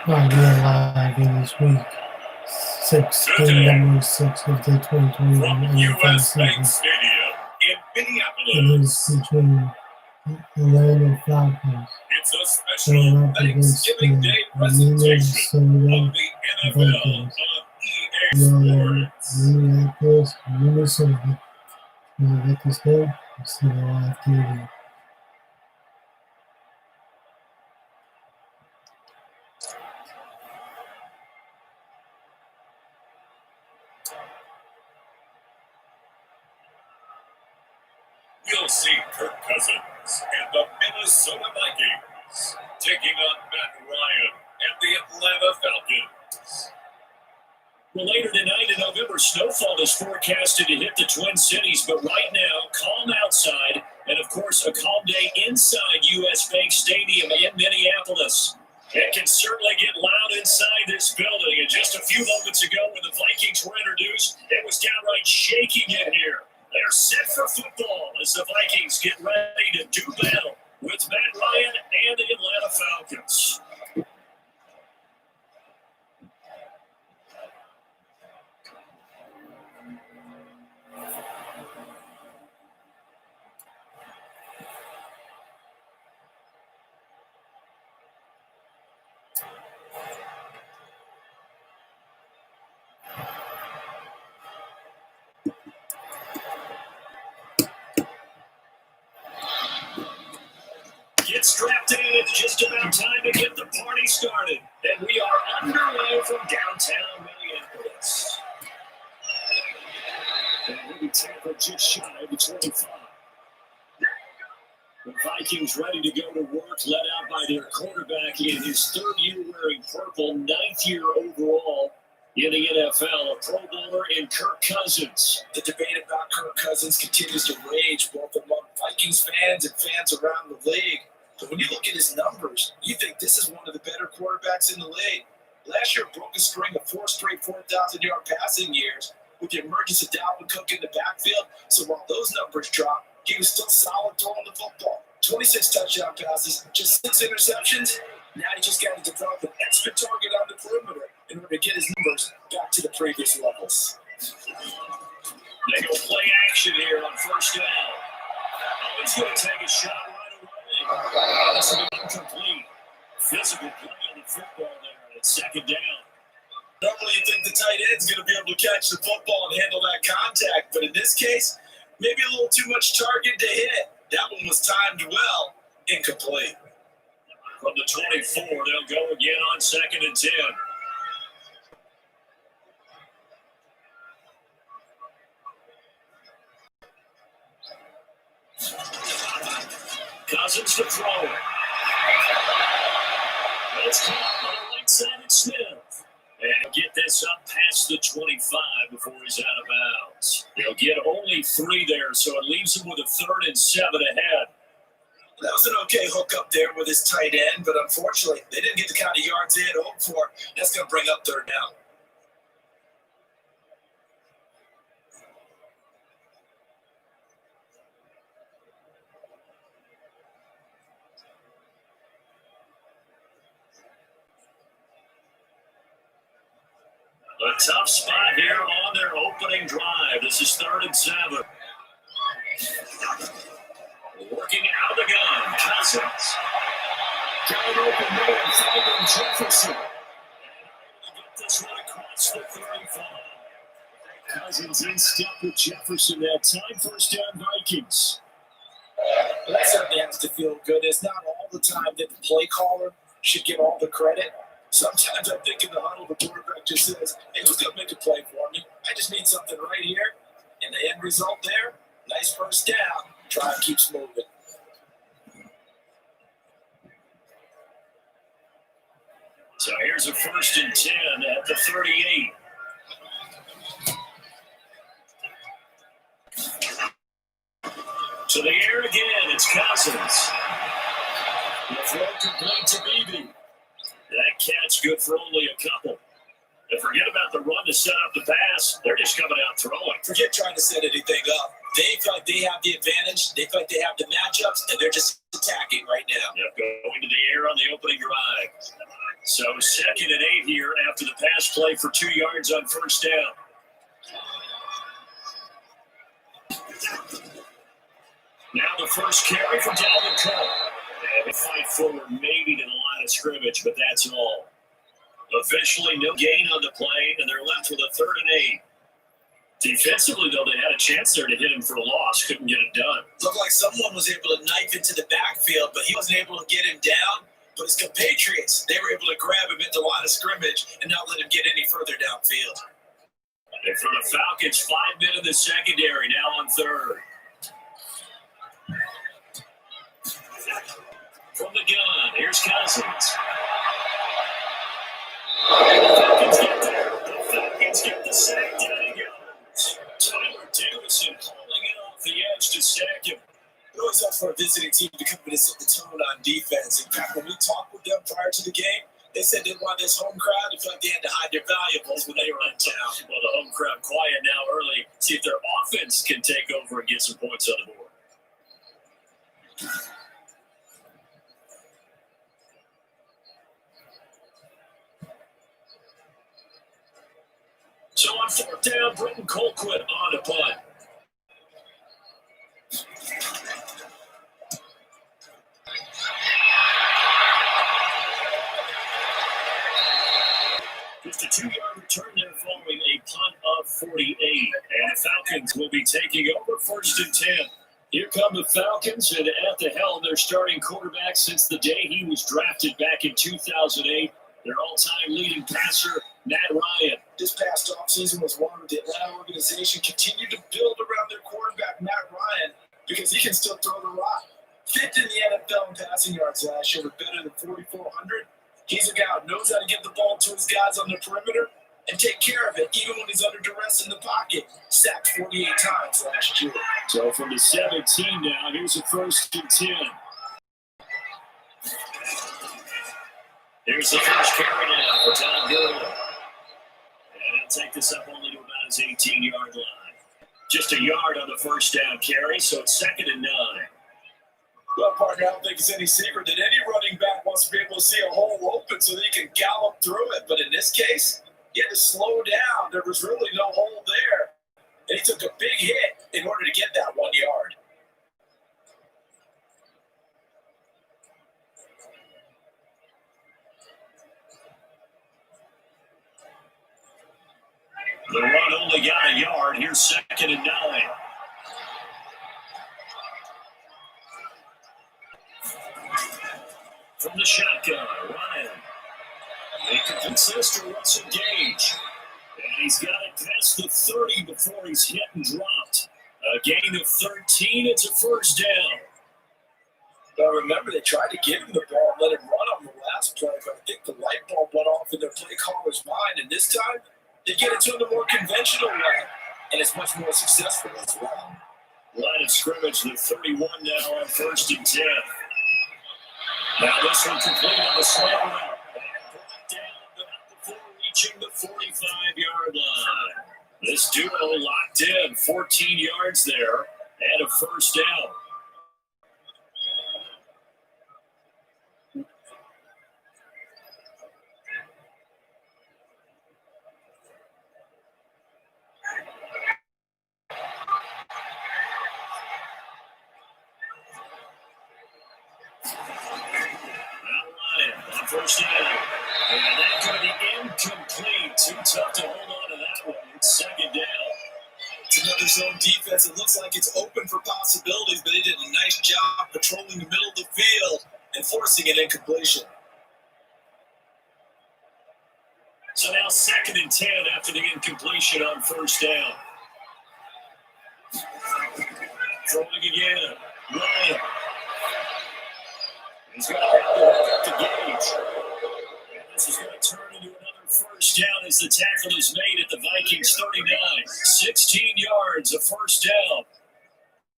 live in this week. Game number 6 of the 2021 NFL season. Stadium in Minneapolis. It is between Atlanta Falcons It's a special Thanksgiving Day presentation of the NFL on EA Sports. Minneapolis, Minnesota. Let this go. See the live TV. We'll see Kirk Cousins and the Minnesota Vikings taking on Matt Ryan and the Atlanta Falcons. Well, later tonight in November, snowfall is forecasted to hit the Twin Cities, but right now, calm outside, and of course, a calm day inside U.S. Bank Stadium in Minneapolis. It can certainly get loud inside this building, and just a few moments ago when the Vikings were introduced, it was downright shaking in here. They're set for football as the Vikings get ready to do battle with Matt Ryan and the Atlanta Falcons. Get strapped in. It's just about time to get the party started. And we are underway from downtown Minneapolis. And we'll be tackled just shy of the 25. The Vikings ready to go to work, led out by their quarterback in his third year wearing purple, 9th year overall in the NFL, a Pro Bowler in Kirk Cousins. The debate about Kirk Cousins continues to rage both among Vikings fans and fans around the league. But when you look at his numbers, you think this is one of the better quarterbacks in the league. Last year broke a string of 4 straight 4,000-yard passing years with the emergence of Dalvin Cook in the backfield. So while those numbers dropped, he was still solid throwing the football. 26 touchdown passes, just 6 interceptions. Now he just got to develop an extra target on the perimeter in order to get his numbers back to the previous levels. They go play action here on first down. Oh, he's going to take a shot right away. That's an incomplete. Physical play on the football there at second down. Normally you think the tight end's going to be able to catch the football and handle that contact, but in this case, maybe a little too much target to hit. That one was timed well, incomplete. From the 24, they'll go again on 2nd and 10. Cousins to throw. It's caught on the right side of Smith. And get this up past the 25 before he's out of bounds. They'll get only 3 there, so it leaves him with a 3rd and 7 ahead. That was an okay hook up there with his tight end, but unfortunately, they didn't get the kind of yards they had hoped for. That's going to bring up 3rd down. A tough spot here on their opening drive. This is 3rd and 7. Working out of the gun, Cousins. Got an open man, finding Jefferson. And able to get this one across the 35. Cousins in step with Jefferson. That time first down Vikings. Well, that certainly has to feel good. It's not all the time that the play caller should get all the credit. Sometimes I think in the huddle, the quarterback just says, hey, who's going to make a play for me? I just need something right here. And the end result there, nice first down. Drive keeps moving. So here's a 1st and 10 at the 38. To the air again, it's Cousins. The throw complete to Beebe. That catch good for only a couple. And forget about the run to set up the pass. They're just coming out throwing. Forget trying to set anything up. They feel like they have the advantage. They feel like they have the matchups, and they're just attacking right now. Yep, going to the air on the opening drive. So 2nd and 8 here after the pass play for 2 yards on first down. Now the first carry for Dalvin Cook. And a fight forward maybe to the line of scrimmage, but that's all. Officially no gain on the play, and they're left with a 3rd and 8. Defensively, though, they had a chance there to hit him for a loss. Couldn't get it done. Looked like someone was able to knife into the backfield, but he wasn't able to get him down. But his compatriots, they were able to grab him at the line of scrimmage and not let him get any further downfield. And for the Falcons, 5 men in the secondary, now on 3rd. From the gun, here's Cousins. The Falcons get there. The Falcons get the sack. Down he goes. Tyler Davison hauling it off the edge to sack him. It always up for a visiting team to come in and set the tone on defense. In fact, when we talked with them prior to the game, they said they wanted this home crowd to feel like they had to hide their valuables when they were in town. Well, the home crowd quiet now early. See if their offense can take over and get some points on the board. So on 4th down, Britton Colquitt on a punt. Just a 2-yard return there following a punt of 48. And the Falcons will be taking over 1st and 10. Here come the Falcons, and at the helm, their starting quarterback since the day he was drafted back in 2008. Their all-time leading passer, Matt Ryan. This past offseason was one where the Atlanta organization continued to build around their quarterback, Matt Ryan, because he can still throw the rock. 5th in the NFL in passing yards last year with better than 4,400. He's a guy who knows how to get the ball to his guys on the perimeter and take care of it, even when he's under duress in the pocket. Sacked 48 times last year. So from the 17 now, here's a 1st and 10. Here's the first carry now for Tom Gurley. And he'll take this up only to about his 18-yard line. Just a yard on the first down carry, so it's 2nd and 9. Well, partner, I don't think it's any secret that any running back wants to be able to see a hole open so that he can gallop through it. But in this case, he had to slow down. There was really no hole there. And he took a big hit in order to get that 1 yard. The run only got a yard. Here's 2nd and 9. From the shotgun, Ryan. He completes this to Russell Gage. And he's got it past the 30 before he's hit and dropped. A gain of 13. It's a first down. Now remember, they tried to give him the ball and let him run on the last play, but I think the light bulb went off in their play caller's mind. And this time, they get it to him the more conventional way. And it's much more successful as well. Line of scrimmage, the 31 now on 1st and 10. Now this one complete on the slant route. And brought down, but not before reaching the 45-yard line. This duo locked in, 14 yards there, and a first down. First down. And that's going to be incomplete. Too tough to hold on to that one. It's 2nd down. It's another zone defense. It looks like it's open for possibilities, but they did a nice job patrolling the middle of the field and forcing an incompletion. So now 2nd and 10 after the incompletion on first down. Throwing again. Ryan. He's got to have the to Gage. And this is going to turn into another first down as the tackle is made at the Vikings 39. 16 yards, a first down.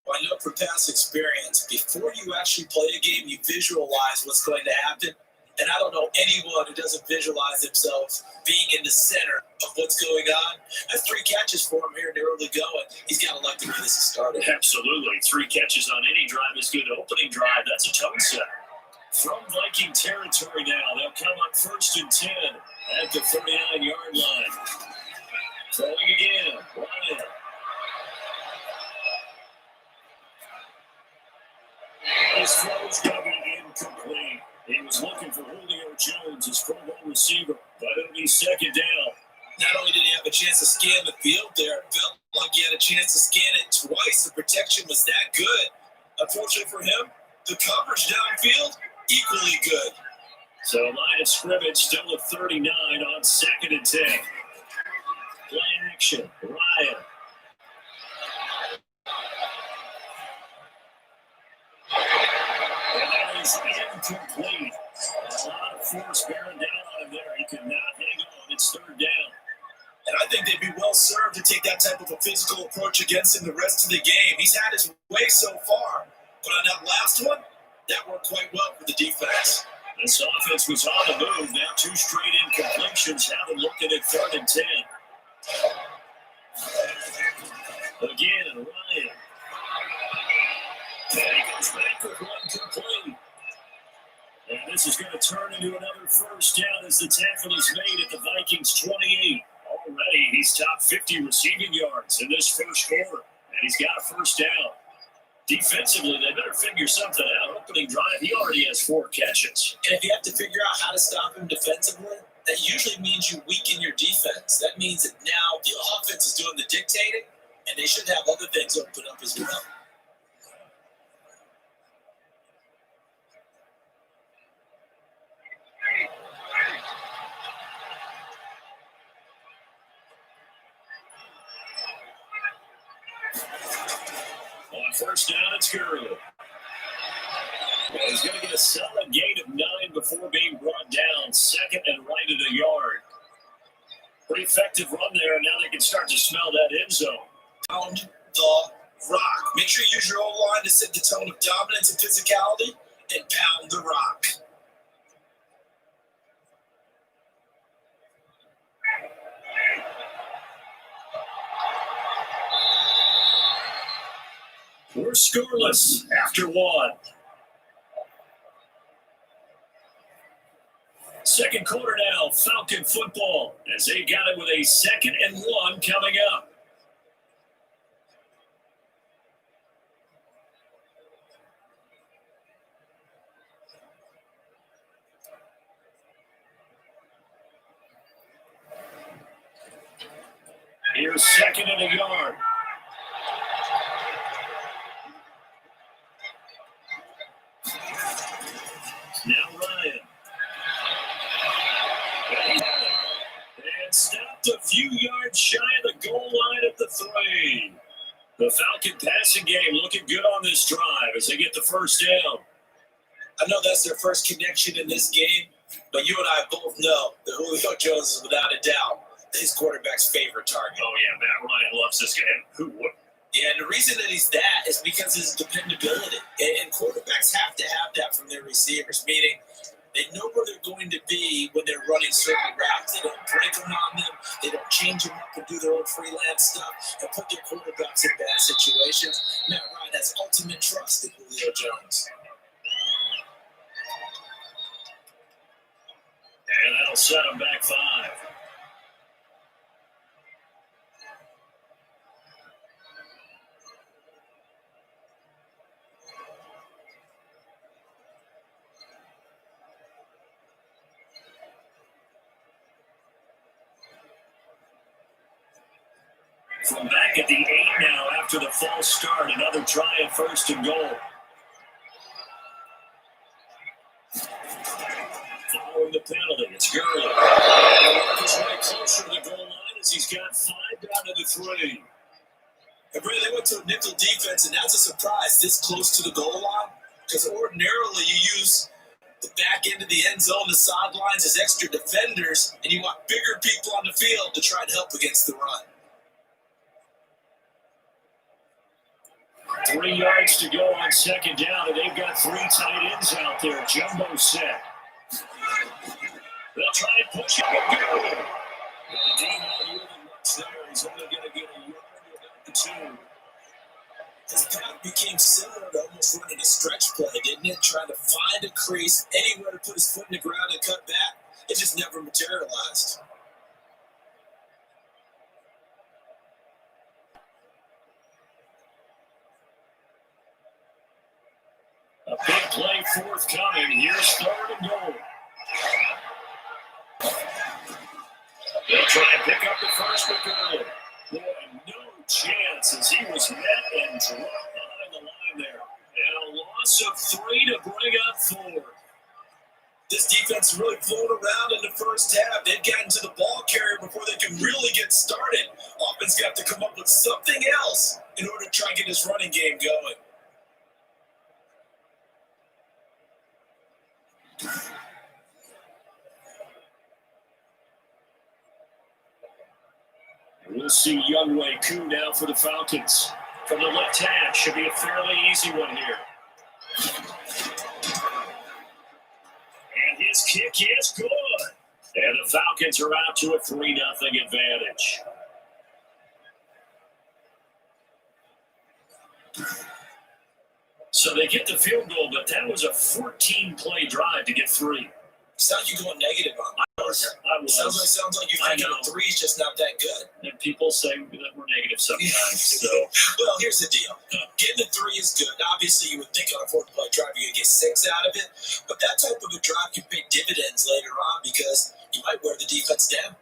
I know from past experience, before you actually play a game, you visualize what's going to happen. And I don't know anyone who doesn't visualize themselves being in the center of what's going on. That's 3 catches for him here in the early going. He's got to like the way this is started. Absolutely. 3 catches on any drive is good. Opening drive, that's a tone set. From Viking territory now, they'll come up 1st and 10 at the 39-yard line. Throwing again, Ryan. His throw's going to be incomplete. He was looking for Julio Jones, his Pro Bowl receiver, but it'll be 2nd down. Not only did he have a chance to scan the field there, it felt like he had a chance to scan it twice. The protection was that good. Unfortunately for him, the coverage downfield, equally good. So line of scrimmage still at 39 on 2nd and 10. Play action, Ryan. And that is incomplete. A lot of force bearing down on him there. He could not hang on. It's 3rd down. And I think they'd be well served to take that type of a physical approach against him the rest of the game. He's had his way so far. But on that last one, that worked quite well for the defense. This offense was on the move. Now 2 straight incompletions. Have them looking at 3rd and 10. Again, Ryan. And he goes back with 1 complete. And this is going to turn into another 1st down as the tackle is made at the Vikings 28. Already, he's top 50 receiving yards in this 1st quarter. And he's got a 1st down. Defensively, they better figure something out. Opening drive, he already has 4 catches. And if you have to figure out how to stop him defensively, that usually means you weaken your defense. That means that now the offense is doing the dictating, and they should have other things open up as well. On 1st down, it's Gurley. Well, he's going to get a solid gain of 9 before being brought down. 2nd and right at a yard. Pretty effective run there, and now they can start to smell that end zone. Pound the rock. Make sure you use your O-line to set the tone of dominance and physicality, and pound the rock. We're scoreless after 1. 2nd quarter now, Falcon football, as they got it with a 2nd and 1 coming up. Here's 2nd and a yard. Now Ryan. And stopped a few yards shy of the goal line at the 3. The Falcon passing game looking good on this drive as they get the 1st down. I know that's their first connection in this game, but you and I both know that Julio Jones is without a doubt his quarterback's favorite target. Oh, yeah, Matt Ryan loves this game. Who would? Yeah, and the reason that he's that is because of his dependability. And quarterbacks have to have that from their receivers, meaning they know where they're going to be when they're running certain routes. They don't break them on them. They don't change them up and do their own freelance stuff and put their quarterbacks in bad situations. Matt Ryan has ultimate trust in Julio Jones. And that'll set him back 5. From back at the 8 now after the false start, another try at 1st and goal. Following the penalty, it's Gurley. He's right closer to the goal line as he's got 5 down to the 3. And Brady, they went to a nickel defense, and that's a surprise this close to the goal line, because ordinarily you use the back end of the end zone, the sidelines as extra defenders, and you want bigger people on the field to try and help against the run. 3 yards to go on 2nd down, and they've got 3 tight ends out there. Jumbo set. They'll try and push it and go. The D not moving much there. He's only going to get a yard without the 2. His path became similar to almost running a stretch play, didn't it? Trying to find a crease, anywhere to put his foot in the ground and cut back. It just never materialized. A big play forthcoming. Here's 3rd and goal. They'll try and pick up the first but good. Boy, no chance as he was met and dropped behind the line there. And a loss of 3 to bring up 4. This defense is really flown around in the first half. They've gotten to the ball carrier before they can really get started. Offense got to come up with something else in order to try and get this running game going. We'll see Younghoe Koo now for the Falcons. From the left hash, should be a fairly easy one here. And his kick is good. And the Falcons are out to a 3-0 advantage. So they get the field goal, but that was a 14-play drive to get 3. Sounds like you're going negative on me. I was. Sounds like you think a 3 is just not that good. And people say that we're negative sometimes. So. Well, here's the deal. Getting a 3 is good. Obviously, you would think on a 4th-play drive you're going to get 6 out of it. But that type of a drive can pay dividends later on because you might wear the defense down.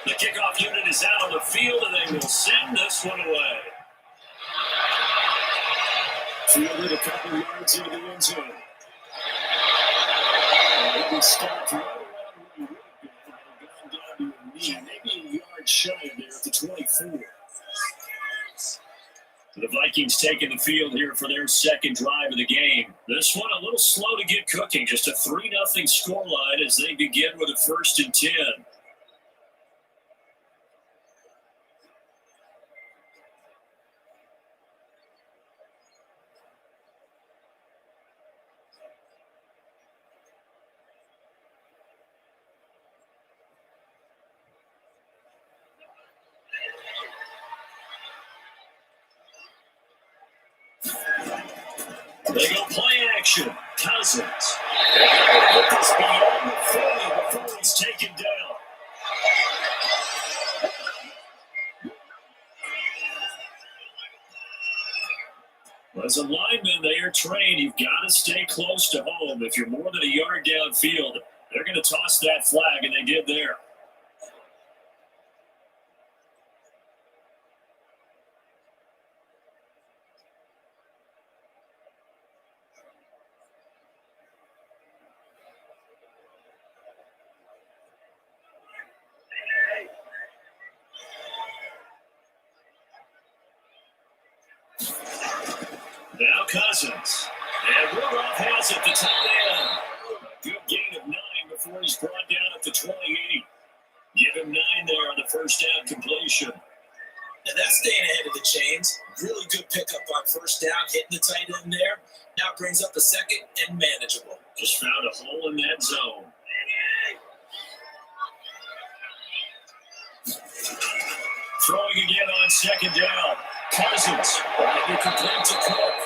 The kickoff unit is out on the field, and they will send this one away. Fielded a couple yards into the end zone. And he stopped right around where he would have been if he had gone down to a knee, maybe a yard shy there at the 24. The Vikings taking the field here for their second drive of the game. This one a little slow to get cooking, just a 3-0 scoreline as they begin with a 1st and 10. They go play action. Cousins. Put this beyond the 40 before he's taken down. Well, as a lineman, they are trained. You've got to stay close to home. If you're more than a yard downfield, they're going to toss that flag, and they did there. Now Cousins. And Rudolph has it, the tight end. A good gain of 9 before he's brought down at the 28. Give him 9 there on the first down completion. Now that's staying ahead of the chains. Really good pickup on first down, hitting the tight end there. Now brings up a 2nd and manageable. Just found a hole in that zone. Throwing again on 2nd down. Cousins, right complete to Cook.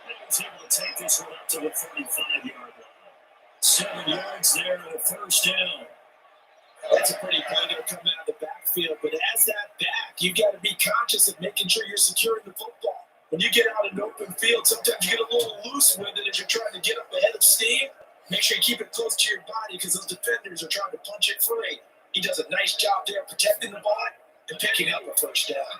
And he's able to take this one up to the 35-yard line. 7 yards there and a first down. That's a pretty play going to come out of the backfield. But as that back, you've got to be conscious of making sure you're securing the football. When you get out in an open field, sometimes you get a little loose with it as you're trying to get up ahead of steam. Make sure you keep it close to your body because those defenders are trying to punch it free. He does a nice job there protecting the ball and picking up a first down.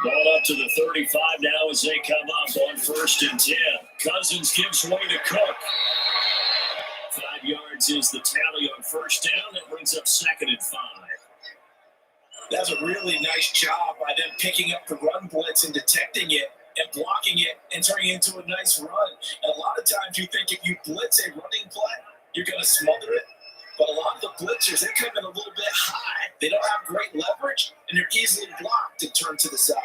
Ball up to the 35 now as they come up on 1st and 10. Cousins gives way to Cook. 5 yards is the tally on first down. That brings up 2nd and 5. That's a really nice job by them picking up the run blitz and detecting it and blocking it and turning it into a nice run. And a lot of times you think if you blitz a running play, you're going to smother it. But a lot of the blitzers, they come in a little bit high. They don't have great leverage, and they're easily blocked and turned to the side.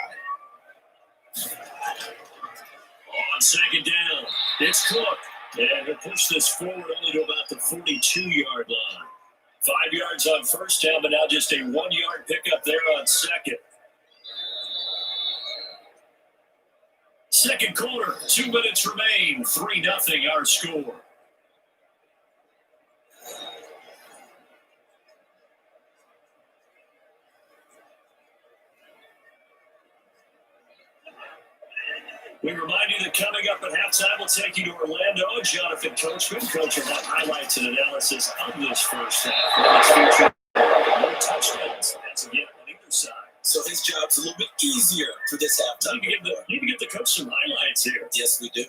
On 2nd down, it's Cook. And he'll push this forward only to about the 42-yard line. 5 yards on first down, but now just a 1 yard pickup there on second. Second quarter, 2 minutes remain. 3-0 our score. We remind you that coming up at halftime, we'll take you to Orlando. Jonathan Coachman, coach, will have highlights and analysis of this first half. Let's feature no touchdowns. That's again on either side. So his job's a little bit easier for this halftime. Need to give the coach some highlights here. Yes, we do.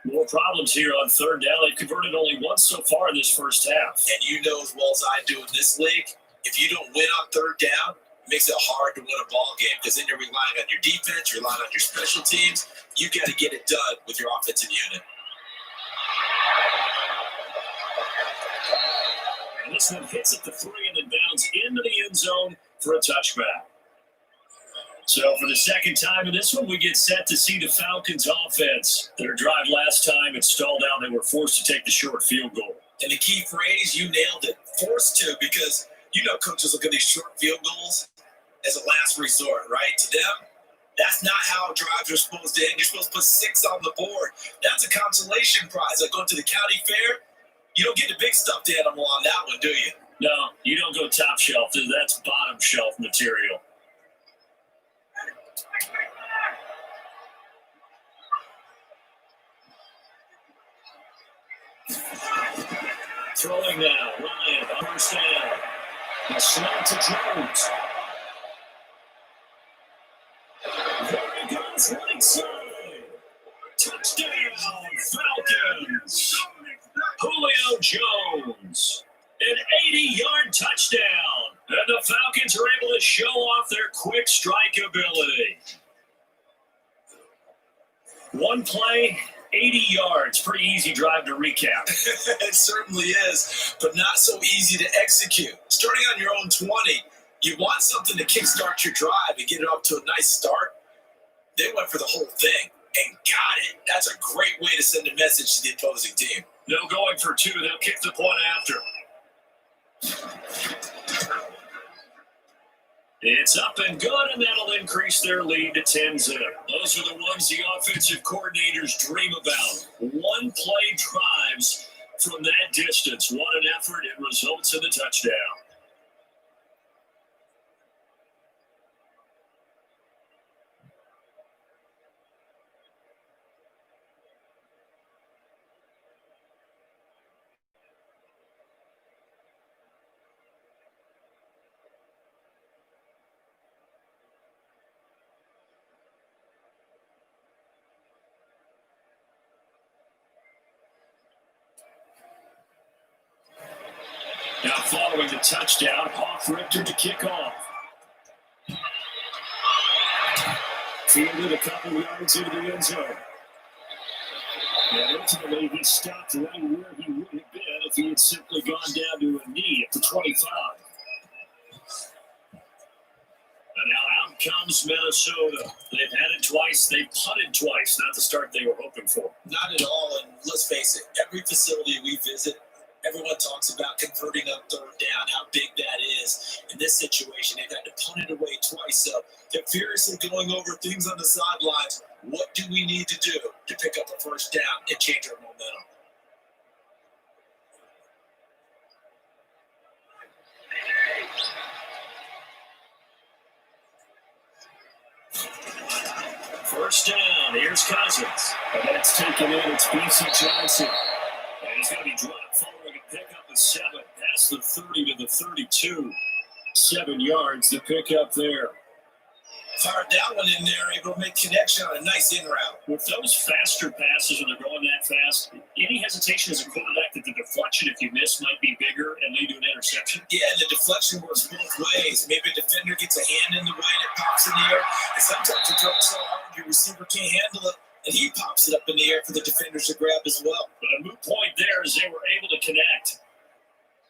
More problems here on third down. They've converted only once so far in this first half. And you know as well as I do in this league, if you don't win on third down, it makes it hard to win a ball game because then you're relying on your defense, you're relying on your special teams. You got to get it done with your offensive unit. And this one hits at the 3 and then bounds into the end zone for a touchback. So for the second time in this one, we get set to see the Falcons offense. Their drive last time, it stalled out. They were forced to take the short field goal. And the key phrase, you nailed it, forced to, because you know coaches look at these short field goals as a last resort, right? To them, that's not how drives are supposed to end. You're supposed to put 6 on the board. That's a consolation prize. Like going to the county fair, you don't get the big stuffed animal on that one, do you? No, you don't go top shelf. That's bottom shelf material. Throwing now, Ryan, first down. A snap to Jones. There he goes, right side. Touchdown, Falcons. Julio Jones. An 80-yard touchdown. And the Falcons are able to show off their quick strike ability. One play, 80 yards. Pretty easy drive to recap. It certainly is, but not so easy to execute. Starting on your own 20, you want something to kickstart your drive and get it off to a nice start. They went for the whole thing and got it. That's a great way to send a message to the opposing team. No going for 2. They'll kick the point after. It's up and good, and that'll increase their lead to 10-0. Those are the ones the offensive coordinators dream about. One-play drives from that distance. What an effort. It results in the touchdown. Now following the touchdown, Hawk Richter to kick off. Fielded a couple yards into the end zone. And ultimately, he stopped right where he would have been if he had simply gone down to a knee at the 25. And now out comes Minnesota. They've had it twice. They've punted twice. Not the start they were hoping for. Not at all, and let's face it, every facility we visit, everyone talks about converting on third down, how big that is. In this situation, they've had to punt it away twice. So they're furiously going over things on the sidelines. What do we need to do to pick up a first down and change our momentum? First down. Here's Cousins. And that's taken in. It's B.C. Johnson. And he's going to be dropped following a pickup of 7. Past the 30 to the 32. 7 yards to pick up there. Fired that one in there, able to make connection on a nice in route. With those faster passes when they're going that fast, any hesitation as a quarterback that the deflection, if you miss, might be bigger and lead to an interception? Yeah, and the deflection works both ways. Maybe a defender gets a hand in the way and it pops in the air. And sometimes you throw it so hard your receiver can't handle it, and he pops it up in the air for the defenders to grab as well. But a moot point there is they were able to connect.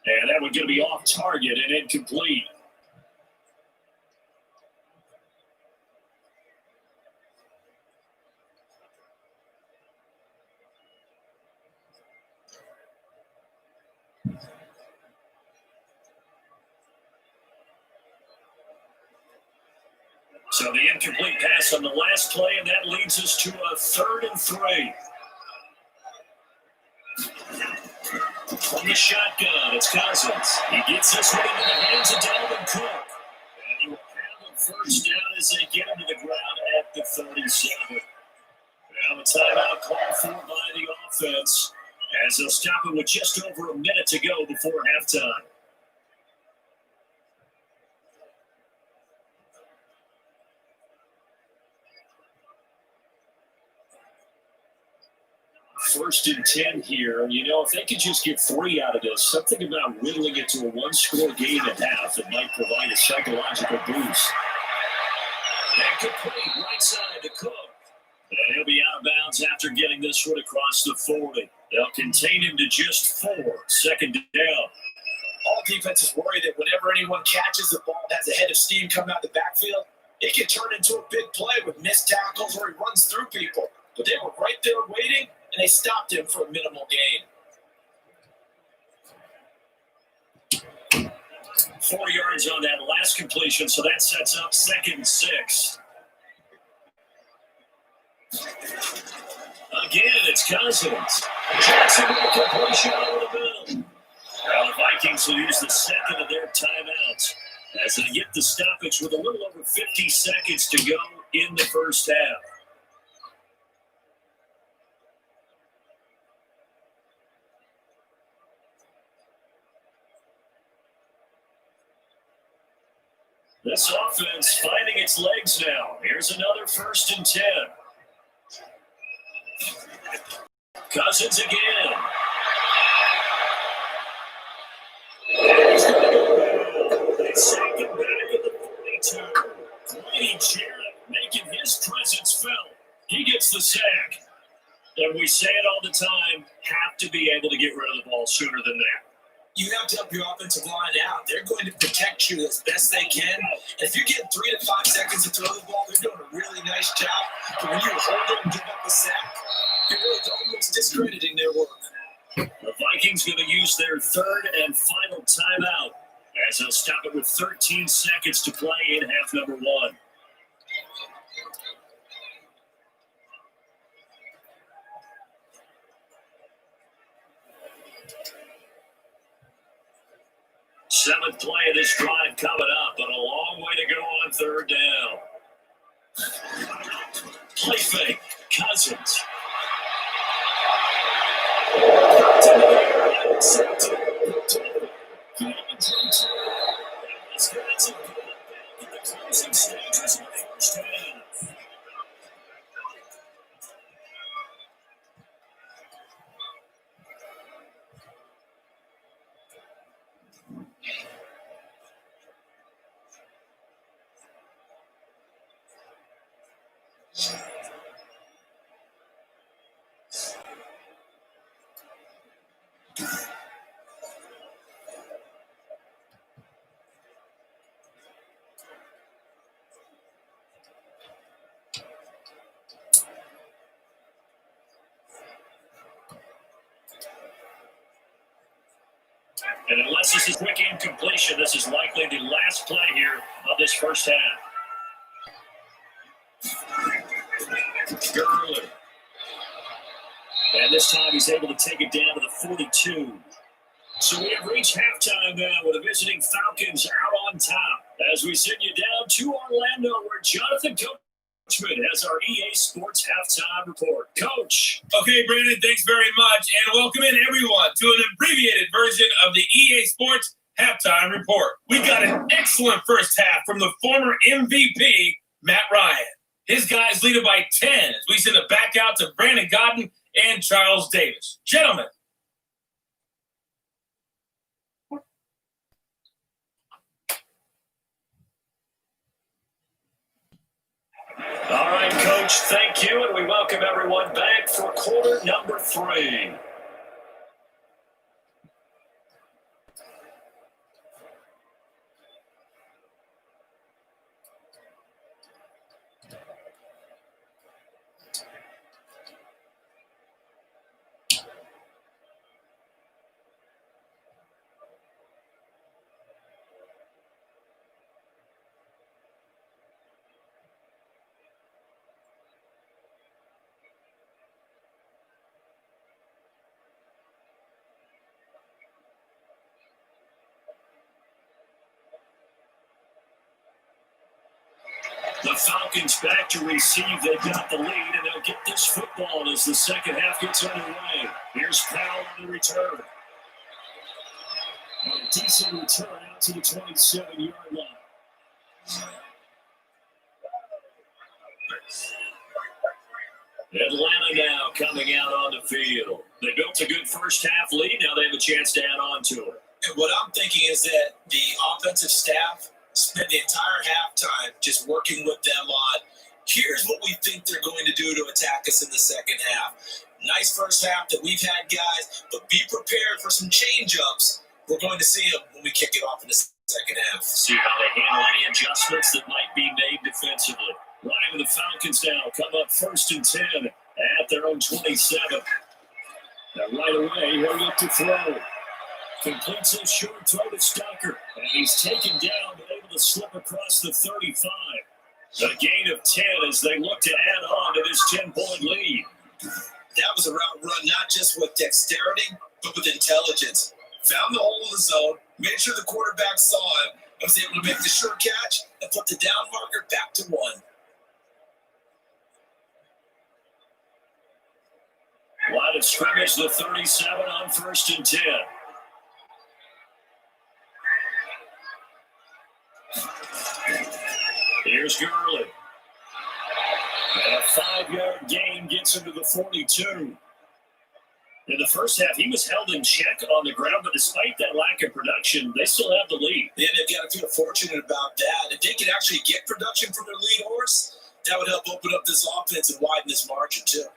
And that was going to be off target and incomplete. So the incomplete pass on the last play, and that leads us to a 3rd and 3. From the shotgun, it's Cousins. He gets this one into the hands of Dalvin Cook. And he will have a first down as they get him to the ground at the 37. Now a timeout called for by the offense as they'll stop it with just over a minute to go before halftime. First and 10 here. You know, if they could just get 3 out of this, something about whittling it to a one-score game at half that might provide a psychological boost. And complete right side to Cook. And he'll be out of bounds after getting this one across the 40. They'll contain him to just 4. 2nd down. All defenses worry that whenever anyone catches the ball and has a head of steam coming out the backfield, it can turn into a big play with missed tackles or he runs through people. But they were right there waiting, and they stopped him for a minimal gain. 4 yards on that last completion, so that sets up 2nd and 6. Again, it's Cousins. Jackson with a completion over the middle. Now the Vikings will use the 2nd of their timeouts as they get the stoppage with a little over 50 seconds to go in the first half. This offense finding its legs now. Here's another 1st and 10. Cousins again. And he's going to go. They sack him back at the 42. Grady Jarrett making his presence felt. He gets the sack. And we say it all the time, have to be able to get rid of the ball sooner than that. You have to help your offensive line out. They're going to protect you as best they can. And if you get 3 to 5 seconds to throw the ball, they're doing a really nice job. But when you hold it and give up a sack, you're really almost discrediting their work. The Vikings going to use their 3rd and final timeout as they'll stop it with 13 seconds to play in half number 1. Seventh play of this drive coming up, but a long way to go on 3rd down. Play fake, Cousins. And unless this is quick incompletion, this is likely the last play here of this first half. Gurley. And this time he's able to take it down to the 42. So we have reached halftime now with the visiting Falcons out on top. As we send you down to Orlando where Jonathan Coachman has our EA Sports Halftime Report. Coach. Okay, Brandon, thanks very much. And welcome in everyone to an abbreviated version of the EA Sports Halftime Report. We got an excellent first half from the former MVP, Matt Ryan. His guys lead it by 10 as we send it back out to Brandon Godden and Charles Davis. Gentlemen. All right, Coach, thank you, and we welcome everyone back for quarter number 3. The Falcons back to receive. They've got the lead, and they'll get this football as the second half gets underway. Here's Powell on the return. And a decent return out to the 27-yard line. Atlanta now coming out on the field. They built a good first half lead. Now they have a chance to add on to it. And what I'm thinking is that the offensive staff spent the entire halftime just working with them on, here's what we think they're going to do to attack us in the second half. Nice first half that we've had, guys, but be prepared for some change-ups. We're going to see them when we kick it off in the second half. See how they handle any adjustments that might be made defensively. Ryan and the Falcons now come up 1st and 10 at their own 27. Now right away, he'll look to throw. Completes a short throw to Stucker. And he's taken down, but able to slip across the 35. A gain of 10 as they look to add on to this 10-point lead. That was a route run not just with dexterity, but with intelligence. Found the hole in the zone, made sure the quarterback saw him, and was able to make the sure catch and put the down marker back to 1. Line of scrimmage, the 37 on 1st and 10. Here's Gurley. And a 5-yard gain gets him to the 42. In the first half, he was held in check on the ground, but despite that lack of production, they still have the lead. Yeah, they've got to feel fortunate about that. If they can actually get production from their lead horse, that would help open up this offense and widen this margin too.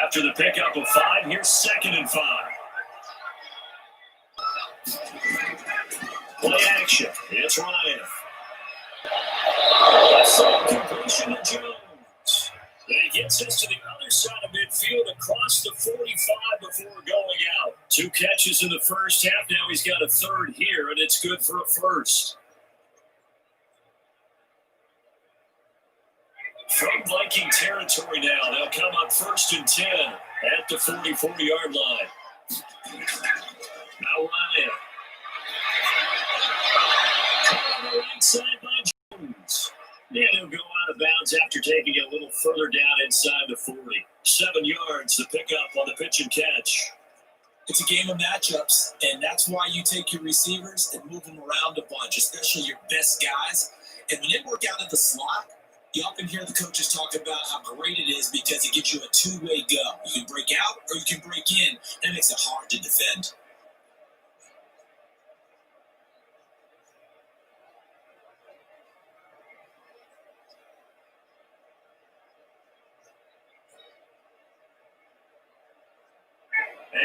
After the pickup of 5, here's 2nd and 5. Play action. It's Ryan. Left completion to Jones. He gets us to the other side of midfield across the 45 before going out. 2 catches in the first half. Now he's got a 3rd here, and it's good for a 1st. From Viking territory now, they'll come up 1st and 10 at the 44-yard line. Now Ryan. On the right side by Jones. And he'll go out of bounds after taking it a little further down inside the 40. 7 yards to pick up on the pitch and catch. It's a game of matchups, and that's why you take your receivers and move them around a bunch, especially your best guys. And when they work out at the slot, you often hear the coaches talk about how great it is because it gives you a 2-way go. You can break out or you can break in. That makes it hard to defend.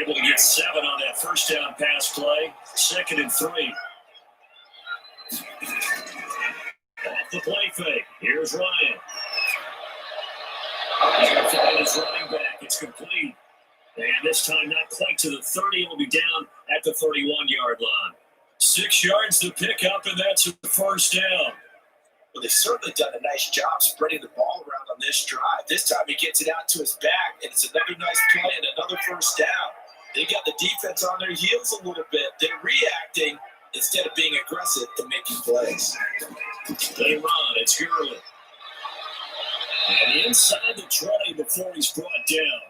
Able to get 7 on that first down pass play. 2nd and 3. Off the play fake. Here's Ryan. He's going to find his running back. It's complete. And this time not quite to the 30. It'll be down at the 31-yard line. 6 yards to pick up, and that's a 1st down. Well, they've certainly done a nice job spreading the ball around on this drive. This time he gets it out to his back, and it's another nice play and another 1st down. They got the defense on their heels a little bit. They're reacting instead of being aggressive and making plays. They run. It's Gurley. And inside the 20 before he's brought down.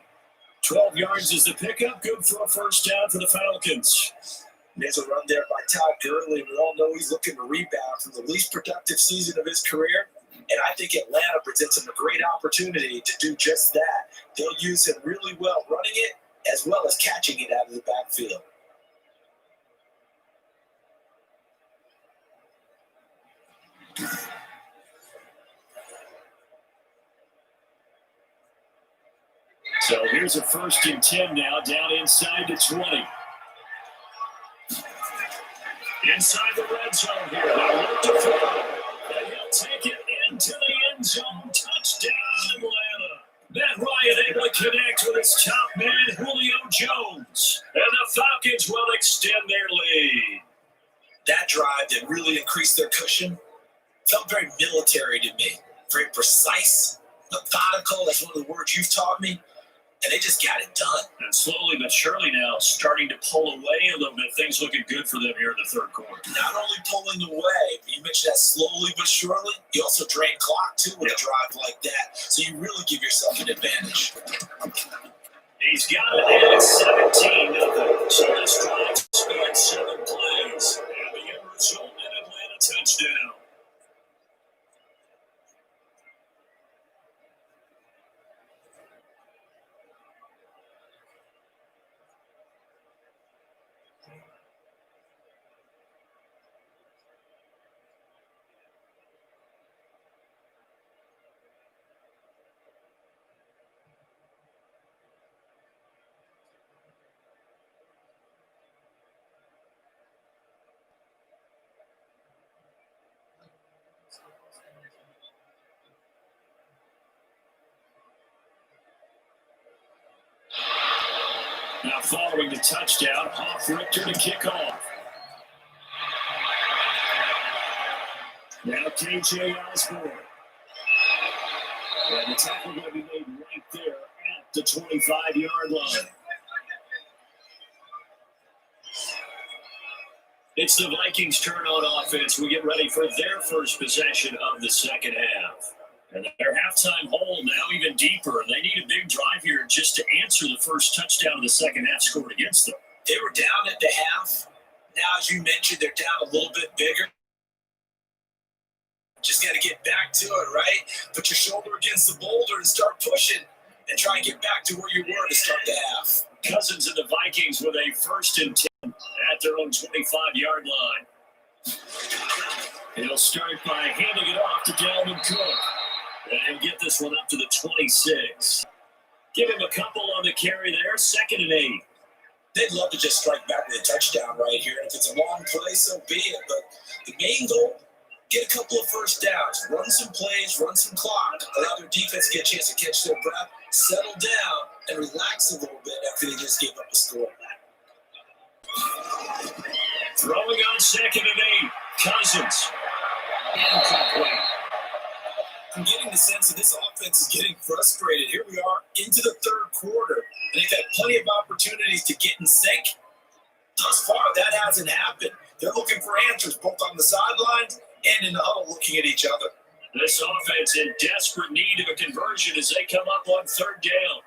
12 yards is the pickup. Good for a 1st down for the Falcons. There's a run there by Todd Gurley. We all know he's looking to rebound from the least productive season of his career. And I think Atlanta presents him a great opportunity to do just that. They'll use him really well running it as well as catching it out of the backfield. So here's a 1st and 10 now, down inside the 20. Inside the red zone here. They'll look to throw. And he'll take it into the end zone. Touchdown, Atlanta. Matt Ryan able to connect with his top man, Julio Jones. And the Falcons will extend their lead. That drive that really increased their cushion Felt very military to me. Very precise, methodical. That's one of the words you've taught me. And they just got it done. And slowly but surely now starting to pull away a little bit. Things looking good for them here in the third quarter. Not only pulling away, but you mentioned that slowly but surely. You also drain clock, too, with a drive like that. So you really give yourself an advantage. He's got it, and it's 17-0. So this drive spanned 7 plays. And the end result, an Atlanta touchdown. Now following the touchdown, Hoff Richter to kick off. Now KJ Osborne. And the tackle going to be made right there at the 25-yard line. It's the Vikings' turn on offense. We get ready for their first possession of the second half. And their halftime hole now even deeper. They need a big drive here just to answer the first touchdown of the second half scored against them. They were down at the half. Now, as you mentioned, they're down a little bit bigger. Just got to get back to it, right? Put your shoulder against the boulder and start pushing and try and get back to where you were to start the half. Cousins and the Vikings with a 1st and 10 at their own 25-yard line. He'll start by handing it off to Dalvin Cook. And he'll get this one up to the 26. Give him a couple on the carry there, 2nd and 8. They'd love to just strike back with a touchdown right here. And if it's a long play, so be it. But the main goal, get a couple of first downs, run some plays, run some clock, allow their defense to get a chance to catch their breath, settle down, and relax a little bit after they just gave up a score. Throwing on 2nd and 8, Cousins. Incomplete. I'm getting the sense that this offense is getting frustrated. Here we are into the third quarter, and they've had plenty of opportunities to get in sync. Thus far, that hasn't happened. They're looking for answers both on the sidelines and in the huddle looking at each other. This offense in desperate need of a conversion as they come up on 3rd down.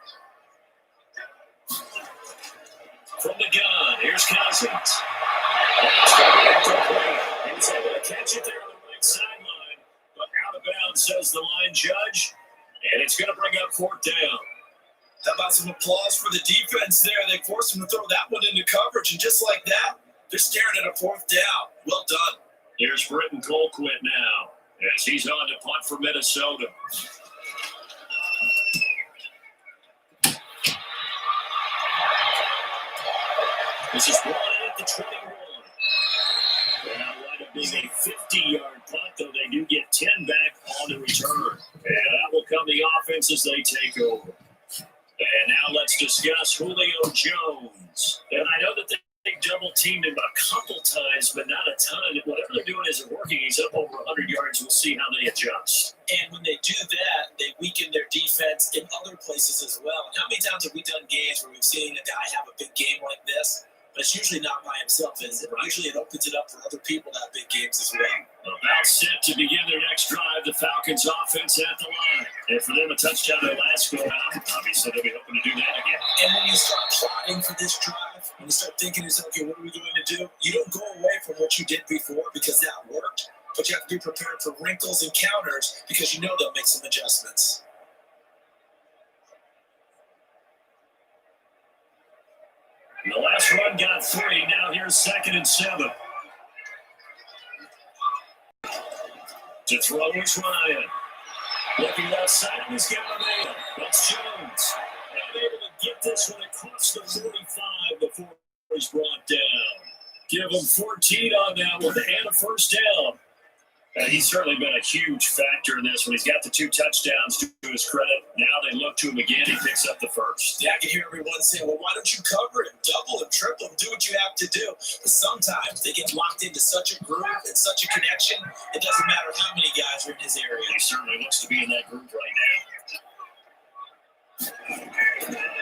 From the gun, here's Cousins. That's going to be incomplete. He's able to catch it there on the right sideline. But out of bounds, says the line judge, and it's going to bring up 4th down. How about some applause for the defense there? They forced him to throw that one into coverage, and just like that, they're staring at a 4th down. Well done. Here's Britton Colquitt now as he's on to punt for Minnesota. This is brought in at the 21. Now, wind up being a 50-yard punt, though they do get 10 back on the return. And that will come the offense as they take over. And now let's discuss Julio Jones. And I know that they double-teamed him a couple times, but not a ton. Whatever they're doing isn't working. He's up over 100 yards. We'll see how they adjust. And when they do that, they weaken their defense in other places as well. And how many times have we done games where we've seen a guy have a big game like this? But it's usually not by himself, is it? Usually it opens it up for other people to have big games as well. About set to begin their next drive, the Falcons offense at the line. And for them, a touchdown their last go round. Obviously, they'll be hoping to do that again. And when you start plotting for this drive, when you start thinking to yourself, okay, what are we going to do? You don't go away from what you did before because that worked. But you have to be prepared for wrinkles and counters because you know they'll make some adjustments. The last run got 3. Now here's 2nd and 7. To throw is Ryan. Looking left side, he's got a man. That's Jones. And able to get this one across the 45 before he's brought down. Give him 14 on that one and a 1st down. He's certainly been a huge factor in this one. He's got the 2 touchdowns to his credit. Now they look to him again. He picks up the first. Yeah, I can hear everyone saying, well, why don't you cover him, double him, triple him, do what you have to do. But sometimes they get locked into such a groove and such a connection, it doesn't matter how many guys are in his area. He certainly looks to be in that group right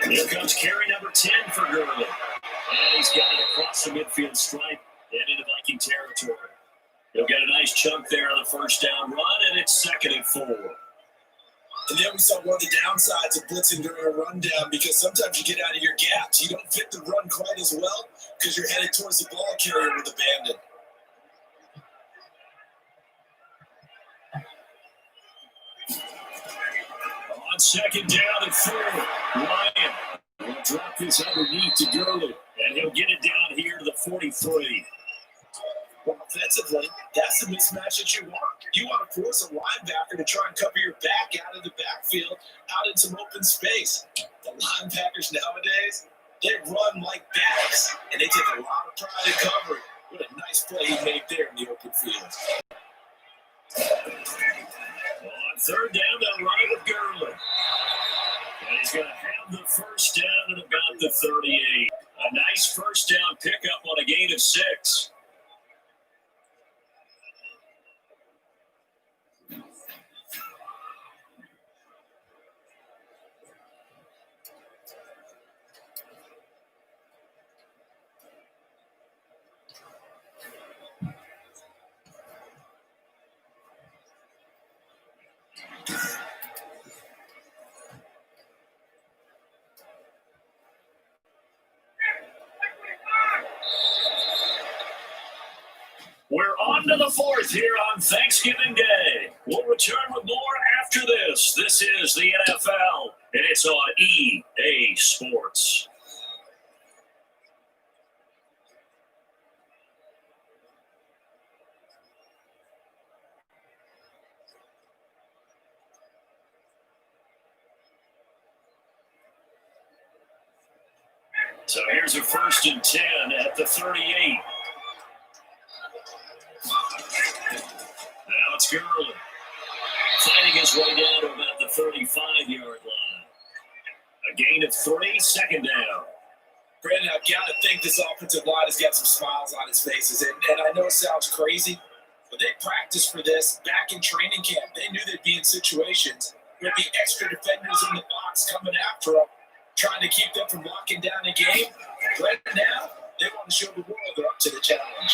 now. Here comes carry number 10 for Gurley. And he's got it across the midfield stripe and into Viking territory. He'll get a nice chunk there on the first down run, and it's 2nd and 4. And then we saw one of the downsides of blitzing during a rundown, because sometimes you get out of your gaps. You don't fit the run quite as well because you're headed towards the ball carrier with abandon. On 2nd down and 4, Ryan will drop this underneath to Gurley, and he'll get it down here to the 43. Well, offensively, that's the mismatch that you want. You want to force a linebacker to try and cover your back out of the backfield, out in some open space. The linebackers nowadays, they run like backs, and they take a lot of pride in covering. What a nice play he made there in the open field. On 3rd down, they'll run it with Gurley. And he's going to have the first down at about the 38. A nice first down pickup on a gain of 6. We're on to the 4th here on Thanksgiving Day. We'll return with more after this. This is the NFL, and it's on EA Sports. So here's a 1st and 10 at the 38. Now it's Gurley, finding his way down to about the 35-yard line. A gain of 3, 2nd down. Brandon, I've got to think this offensive line has got some smiles on its faces. And I know it sounds crazy, but they practiced for this back in training camp. They knew they'd be in situations. There'd be extra defenders in the box coming after them, trying to keep them from locking down a game. Right now, they want to show the world they're up to the challenge.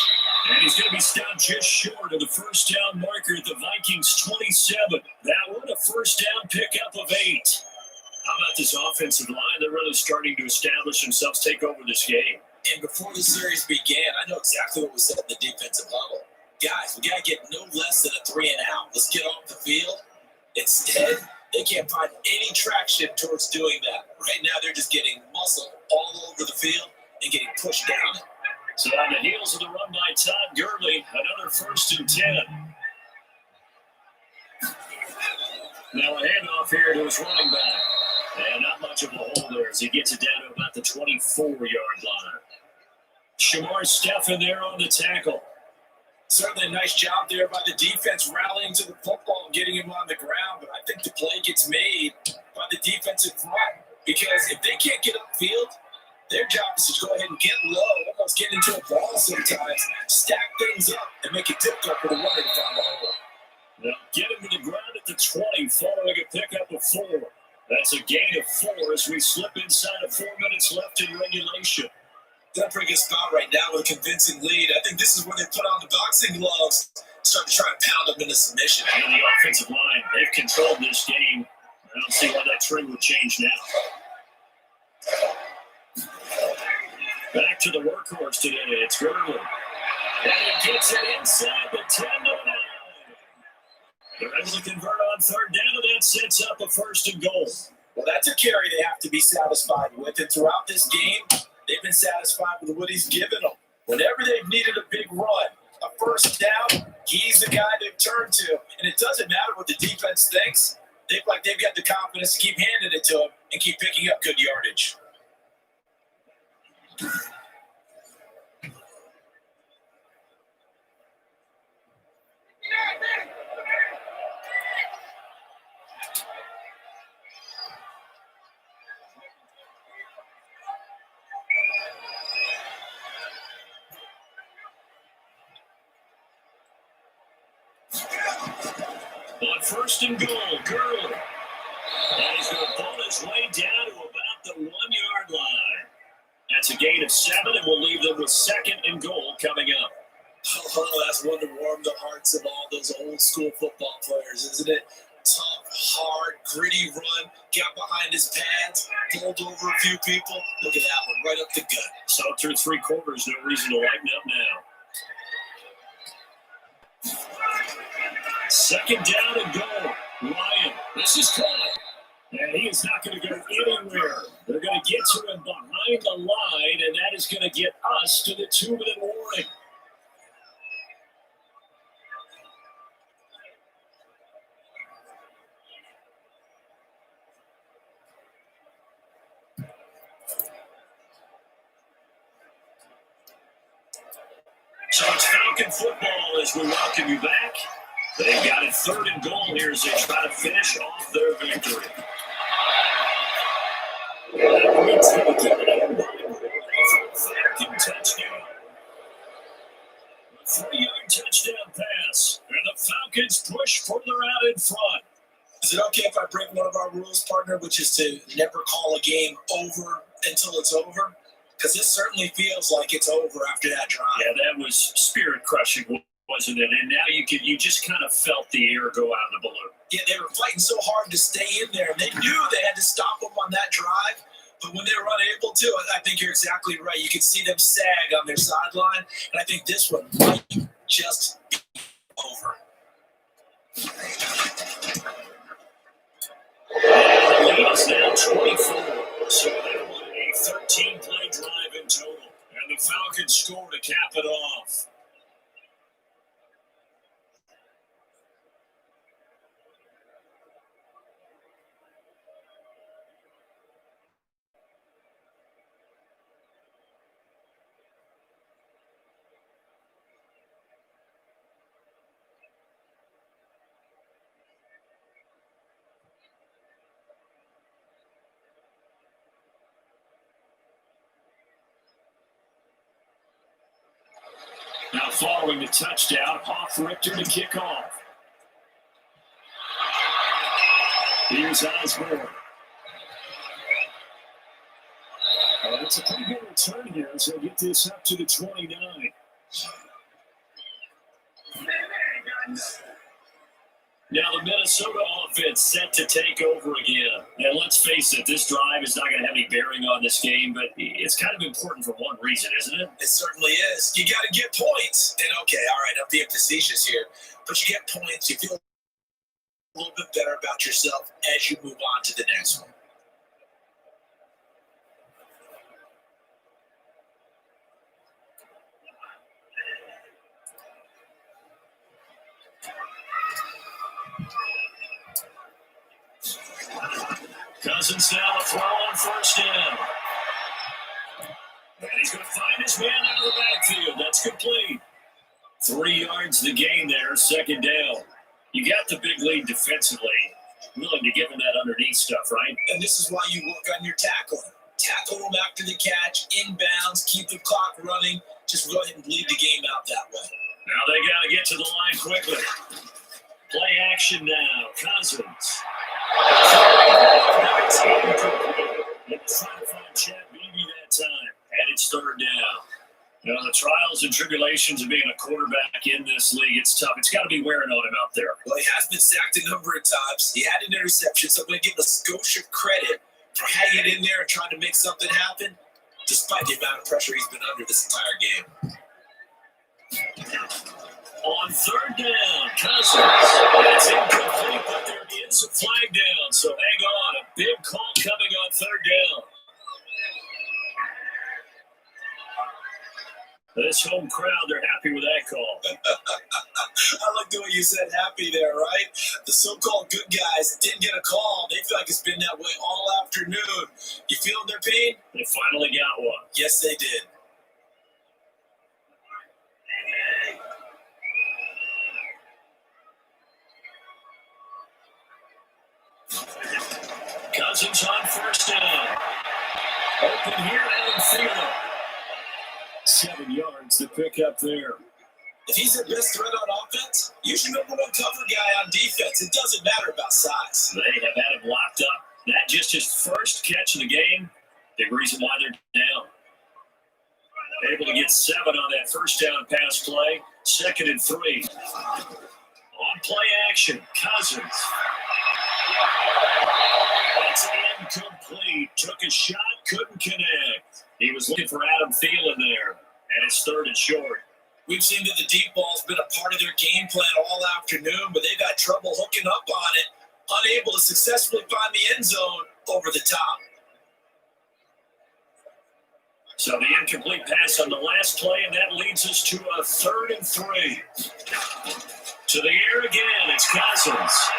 And he's going to be stopped just short of the first down marker at the Vikings 27. That one, a first down pickup of 8. How about this offensive line? They're really starting to establish themselves, take over this game. And before the series began, I know exactly what was said at the defensive level. Guys, we got to get no less than a 3 and out. Let's get off the field. Instead, they can't find any traction towards doing that. Right now, they're just getting muscle all over the field and getting pushed down. So on the heels of the run by Todd Gurley, another 1st and 10. Now a handoff here to his running back. And not much of a hole there as he gets it down to about the 24-yard line. Shamar Stephen there on the tackle. Certainly a nice job there by the defense rallying to the football and getting him on the ground. But I think the play gets made by the defensive front, because if they can't get upfield, their job is to go ahead and get low, almost get into a ball sometimes, stack things up, and make it difficult for the runner to find the hole. Now get him to the ground at the 20, following a pickup of 4. That's a gain of 4 as we slip inside of 4 minutes left in regulation. They're in a pretty good spot right now with a convincing lead. I think this is where they put on the boxing gloves, start to try and pound them into submission. And the offensive line, they've controlled this game. I don't see why that trend would change now. Back to the workhorse today. It's Gurley. And he gets it inside the 10 to 9. They're able to convert on 3rd down, and that sets up a 1st and goal. Well, that's a carry they have to be satisfied with. And throughout this game, they've been satisfied with what he's given them. Whenever they've needed a big run, a 1st down, he's the guy they've turned to. And it doesn't matter what the defense thinks. They've got the confidence to keep handing it to him and keep picking up good yardage. On first and goal, Gurley. And he's going to pull his way down to about the 1 yard line. That's a gain of 7, and we'll leave them with second and goal coming up. Oh, that's one to warm the hearts of all those old school football players, isn't it? Tough, hard, gritty run, got behind his pads, pulled over a few people. Look at that one, right up the gut. So through 3 quarters, no reason to lighten up now. Second down and goal. Ryan, this is caught. And he is not going to go anywhere. They're going to get to him behind the line, and that is going to get us to the 2-minute warning. So it's Falcon football as we welcome you back. They've got a 3rd and goal here as they try to finish off their victory. Falcon touchdown. A 3-yard touchdown pass. And the Falcons push further out in front. Is it okay if I break one of our rules, partner, which is to never call a game over until it's over? Because this certainly feels like it's over after that drive. Yeah, that was spirit-crushing, wasn't it? And now you just kind of felt the air go out of the balloon. Yeah, they were fighting so hard to stay in there. They knew they had to stop them on that drive, but when they were unable to, I think you're exactly right. You could see them sag on their sideline, and I think this one might just be over. The lead is now 24, so that was a 13-play drive in total. And the Falcons score to cap it off. Now following the touchdown, Hoff Richter to kick off. Here's Osborne. It's a pretty good return here as they get this up to the 29. Now the Minnesota offense set to take over again. And let's face it, this drive is not going to have any bearing on this game, but it's kind of important for one reason, isn't it? It certainly is. You got to get points. And okay, all right, I'm being facetious here, but you get points, you feel a little bit better about yourself as you move on to the next one. Cousins now to throw on first down. And he's going to find his man out of the backfield. That's complete. 3 yards the gain there, second down. You got the big lead defensively. Willing to give him that underneath stuff, right? And this is why you work on your tackling. Tackle them after the catch, inbounds, keep the clock running. Just go ahead and bleed the game out that way. Now they got to get to the line quickly. Play action now. Cousins. It's incomplete. They was trying to find Chad Beebe that time. And it's third down. You know, the trials and tribulations of being a quarterback in this league, it's tough. It's got to be wearing on him out there. Well, he has been sacked a number of times. He had an interception, so I'm going to give a Scotia credit for hanging in there and trying to make something happen, despite the amount of pressure he's been under this entire game. On third down, Cousins. It's incomplete, but there is a flag down, so hang on. A big call coming on third down. This home crowd, they're happy with that call. I like the way you said happy there, right? The so-called good guys didn't get a call. They feel like it's been that way all afternoon. You feeling their pain? They finally got one. Yes, they did. Cousins on first down. Open here, Adam Thielen. 7 yards to pick up there. If he's their best threat on offense, use your number one cover guy on defense. It doesn't matter about size. They have had him locked up. That just his first catch of the game. Big reason why they're down. Able to get 7 on that first down pass play. 2nd and 3. On play action, Cousins. That's incomplete. Took a shot, couldn't connect. He was looking for Adam Thielen there, and it's 3rd and short. We've seen that the deep ball's been a part of their game plan all afternoon, but they've had trouble hooking up on it, unable to successfully find the end zone over the top. So the incomplete pass on the last play, and that leads us to a 3rd and 3. To the air again, it's Cousins.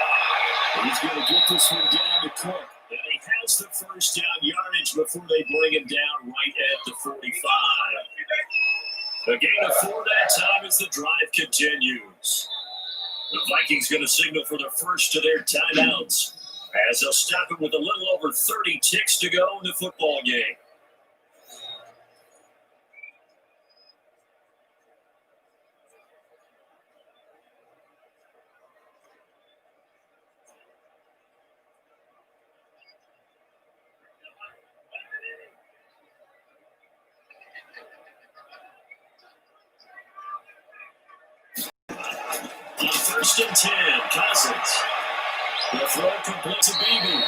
He's going to get this one down to Cook. And he has the first down yardage before they bring him down right at the 45. A gain of 4 that time as the drive continues. The Vikings going to signal for the first of their timeouts as they'll stop it with a little over 30 ticks to go in the football game. On 1st and 10, Cousins. The throw complete to Beebe.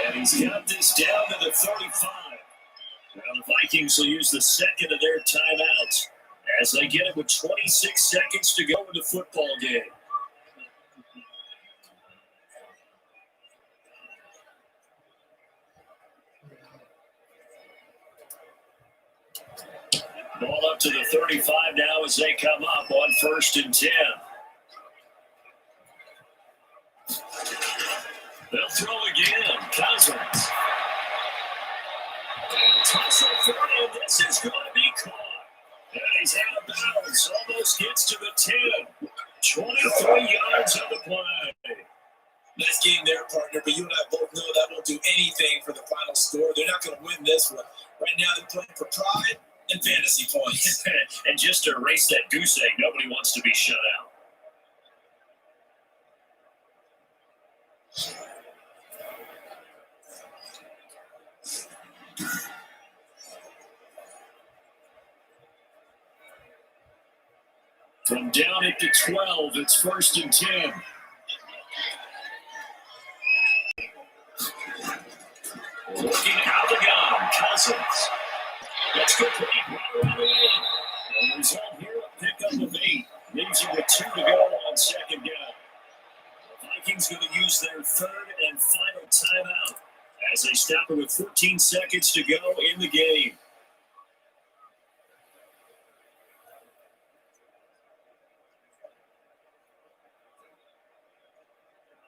And he's got this down to the 35. Now the Vikings will use the 2nd of their timeouts as they get it with 26 seconds to go in the football game. Ball up to the 35 now as they come up on 1st and 10. They'll throw again. Cousins. And toss it for him. This is going to be caught. And he's out of bounds. Almost gets to the 10. 23 yards on the play. Nice game there, partner, but you and I both know that won't do anything for the final score. They're not going to win this one. Right now they're playing for pride and fantasy points. And just to erase that goose egg, nobody wants to be shut out. From down at the 12, it's 1st and 10. Looking out the gun, Cousins. Let's go pretty right around the end. And the result here, a pickup of 8. Leaves you with 2 to go on 2nd down. The Vikings going to use their 3rd and final timeout as they stop it with 14 seconds to go in the game.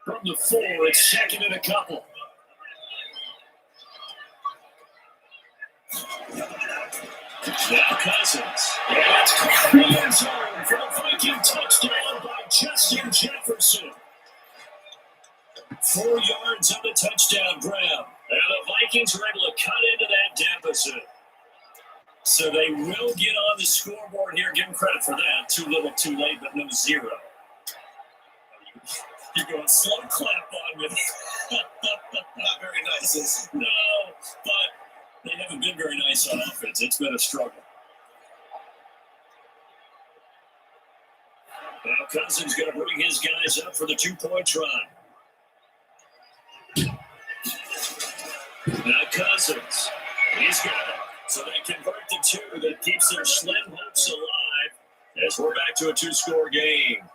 From the 4, it's 2nd and a couple. Now Cousins. And it's caught in the end zone for a Viking touchdown by Justin Jefferson. 4 yards on the touchdown grab. And the Vikings were able to cut into that deficit. So they will get on the scoreboard here. Give them credit for that. Too little, too late, but no 0. You're going slow clap on me. Not very nice, is it? No, but they haven't been very nice on offense. It's been a struggle. Now Cousins going to bring his guys up for the 2-point try. Now Cousins, he's got it. So they convert the 2 that keeps their slim hopes alive as we're back to a 2-score game.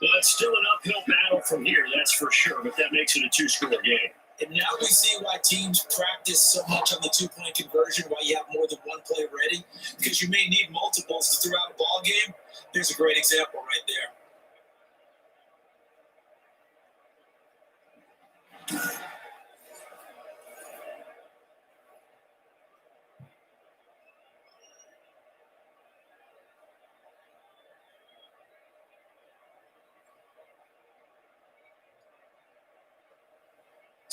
Well, it's still an uphill battle from here, that's for sure, but that makes it a 2-score game. And now we see why teams practice so much on the 2-point conversion, why you have more than one play ready, because you may need multiples throughout a ball game. There's a great example right there.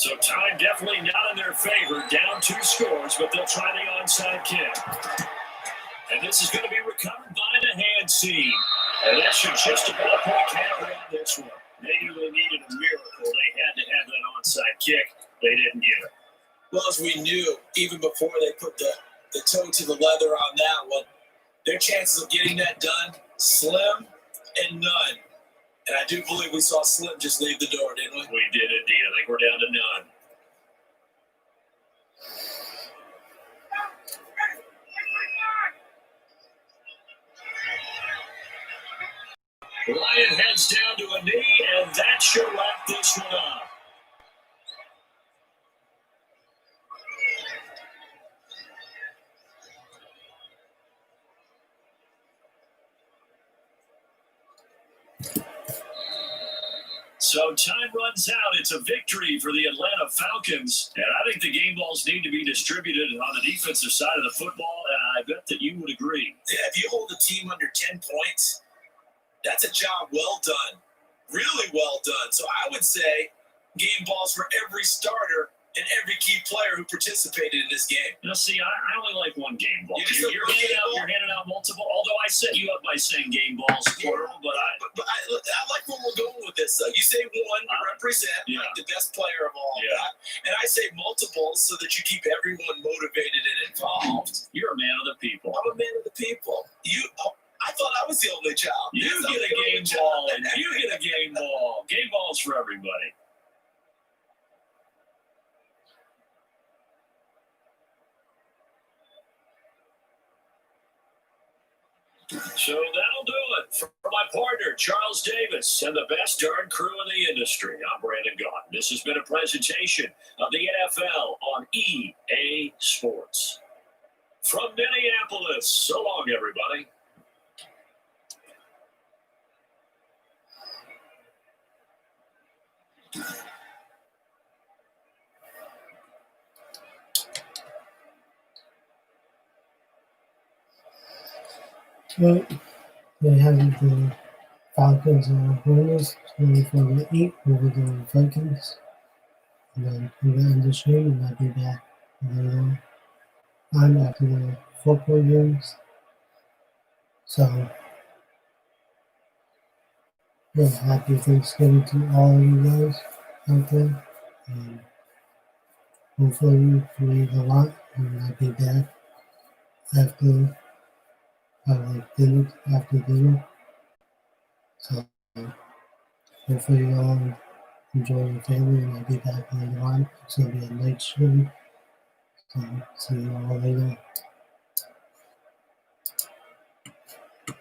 So time definitely not in their favor. Down 2 scores, but they'll try the onside kick. And this is going to be recovered by the hand seam. And that should just about put a cap around this one. They knew they needed a miracle. They had to have that onside kick. They didn't get it. Well, as we knew, even before they put the toe to the leather on that one, their chances of getting that done, slim and none. And I do believe we saw Slim just leave the door, didn't we? We did indeed. I think we're down to none. Ryan heads down to a knee, and that should wrap this one up. So time runs out. It's a victory for the Atlanta Falcons. And I think the game balls need to be distributed on the defensive side of the football. And I bet that you would agree. Yeah, if you hold a team under 10 points, that's a job well done. Really well done. So I would say game balls for every starter and every key player who participated in this game. Now, see, I only like one game ball. You You're handing out multiple. Although I set you up by saying game balls, plural, but I like where we're going with this. You say one to represent like the best player of all that, and I say multiples so that you keep everyone motivated and involved. You're a man of the people. I'm a man of the people. I thought I was the only child. You get a game ball, and you get a game ball. Game balls for everybody. So that'll do it for my partner, Charles Davis, and the best darn crew in the industry. I'm Brandon Gaunt. This has been a presentation of the NFL on EA Sports. From Minneapolis, so long, everybody. Well, they have the Falcons and Hornets 24-8 over the Vikings. And then we're going to end the stream and I'll be back later on after the football games. So, yeah, happy Thanksgiving to all of you guys out there. And hopefully you eat a lot and I'll be back after after dinner. So hopefully you all enjoy your family and I'll be back later on. It's going to be a night stream. So see you all later.